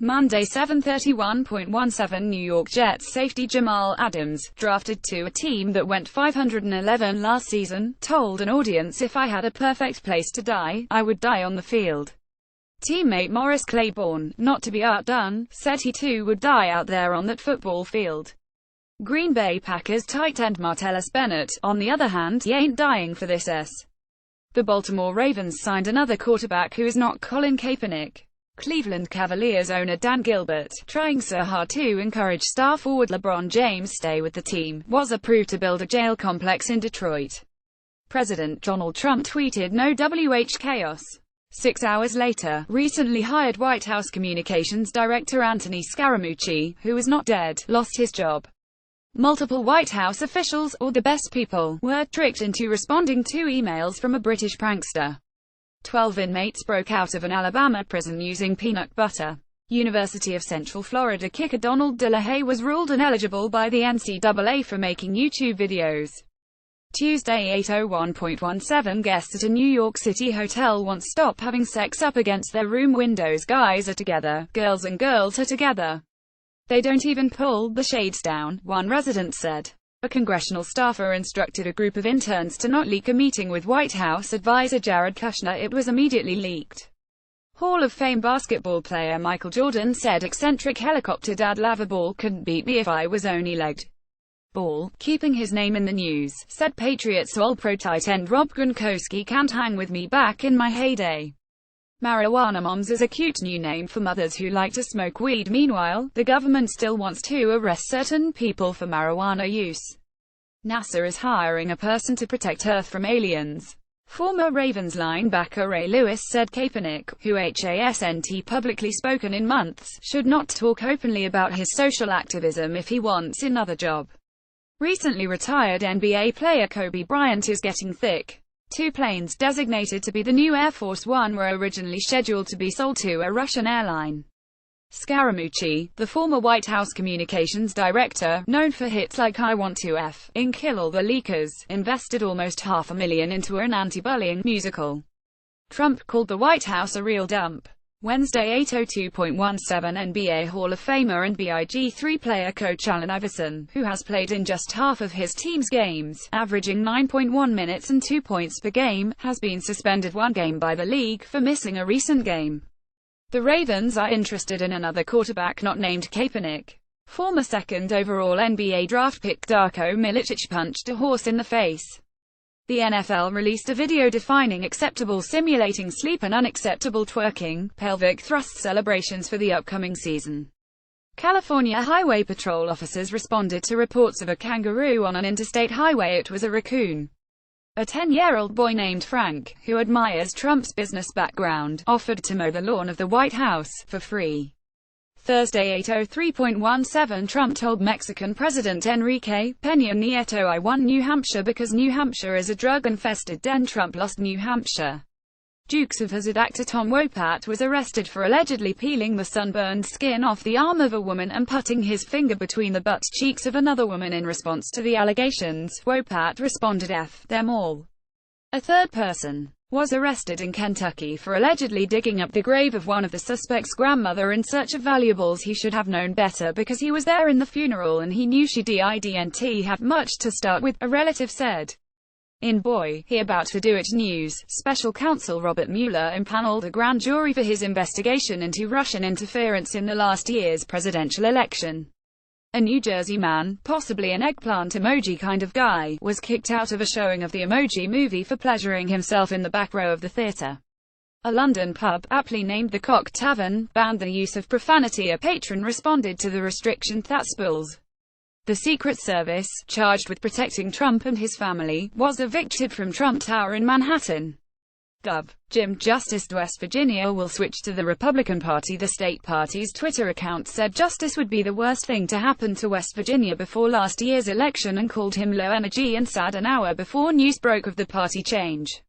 Monday 7:31.17 New York Jets safety Jamal Adams, drafted to a team that went 511 last season, told an audience, "If I had a perfect place to die, I would die on the field." Teammate Morris Claiborne, not to be outdone, said he too would die out there on that football field. Green Bay Packers tight end Martellus Bennett, on the other hand, he ain't dying for this s. The Baltimore Ravens signed another quarterback who is not Colin Kaepernick. Cleveland Cavaliers owner Dan Gilbert, trying so hard to encourage star forward LeBron James stay with the team, was approved to build a jail complex in Detroit. President Donald Trump tweeted no WH chaos. 6 hours later, recently hired White House Communications Director Anthony Scaramucci, who was not dead, lost his job. Multiple White House officials, or the best people, were tricked into responding to emails from a British prankster. 12 inmates broke out of an Alabama prison using peanut butter. University of Central Florida kicker Donald DeLahaye was ruled ineligible by the NCAA for making YouTube videos. Tuesday 8:01.17 Guests at a New York City hotel won't stop having sex up against their room windows. Guys are together, girls and girls are together. They don't even pull the shades down, one resident said. A congressional staffer instructed a group of interns to not leak a meeting with White House advisor Jared Kushner. It was immediately leaked. Hall of Fame basketball player Michael Jordan said eccentric helicopter dad lava ball couldn't beat me if I was only legged. Ball, keeping his name in the news, said Patriots All-Pro tight end Rob Gronkowski can't hang with me back in my heyday. Marijuana moms is a cute new name for mothers who like to smoke weed. Meanwhile, the government still wants to arrest certain people for marijuana use. NASA is hiring a person to protect Earth from aliens. Former Ravens linebacker Ray Lewis said Kaepernick, who hasn't publicly spoken in months, should not talk openly about his social activism if he wants another job. Recently retired NBA player Kobe Bryant is getting thick. 2 planes designated to be the new Air Force One were originally scheduled to be sold to a Russian airline. Scaramucci, the former White House communications director, known for hits like I Want to F in Kill All the Leakers, invested almost $500,000 into an anti-bullying musical. Trump called the White House a real dump. Wednesday 8:02.17 NBA Hall of Famer and Big 3 player coach Allen Iverson, who has played in just half of his team's games, averaging 9.1 minutes and 2 points per game, has been suspended 1 game by the league for missing a recent game. The Ravens are interested in another quarterback not named Kaepernick. Former second overall NBA draft pick Darko Milicic punched a horse in the face. The NFL released a video defining acceptable simulating sleep and unacceptable twerking, pelvic thrust celebrations for the upcoming season. California Highway Patrol officers responded to reports of a kangaroo on an interstate highway. It was a raccoon. A 10-year-old boy named Frank, who admires Trump's business background, offered to mow the lawn of the White House for free. Thursday 8:03.17 Trump told Mexican President Enrique Peña Nieto, "I won New Hampshire because New Hampshire is a drug-infested den." Trump lost New Hampshire. Dukes of Hazzard actor Tom Wopat was arrested for allegedly peeling the sunburned skin off the arm of a woman and putting his finger between the butt cheeks of another woman in response to the allegations. Wopat responded, "F them all." A third person was arrested in Kentucky for allegedly digging up the grave of one of the suspect's grandmother in search of valuables. He should have known better because he was there in the funeral and he knew she didn't have much to start with, a relative said. In Boy, he about to do it news, special counsel Robert Mueller impaneled a grand jury for his investigation into Russian interference in the last year's presidential election. A New Jersey man, possibly an eggplant emoji kind of guy, was kicked out of a showing of the Emoji Movie for pleasuring himself in the back row of the theater. A London pub, aptly named the Cock Tavern, banned the use of profanity. A patron responded to the restriction that spills. The Secret Service, charged with protecting Trump and his family, was evicted from Trump Tower in Manhattan. Gov. Jim Justice West Virginia will switch to the Republican Party. The state party's Twitter account said justice would be the worst thing to happen to West Virginia before last year's election and called him low energy and sad an hour before news broke of the party change.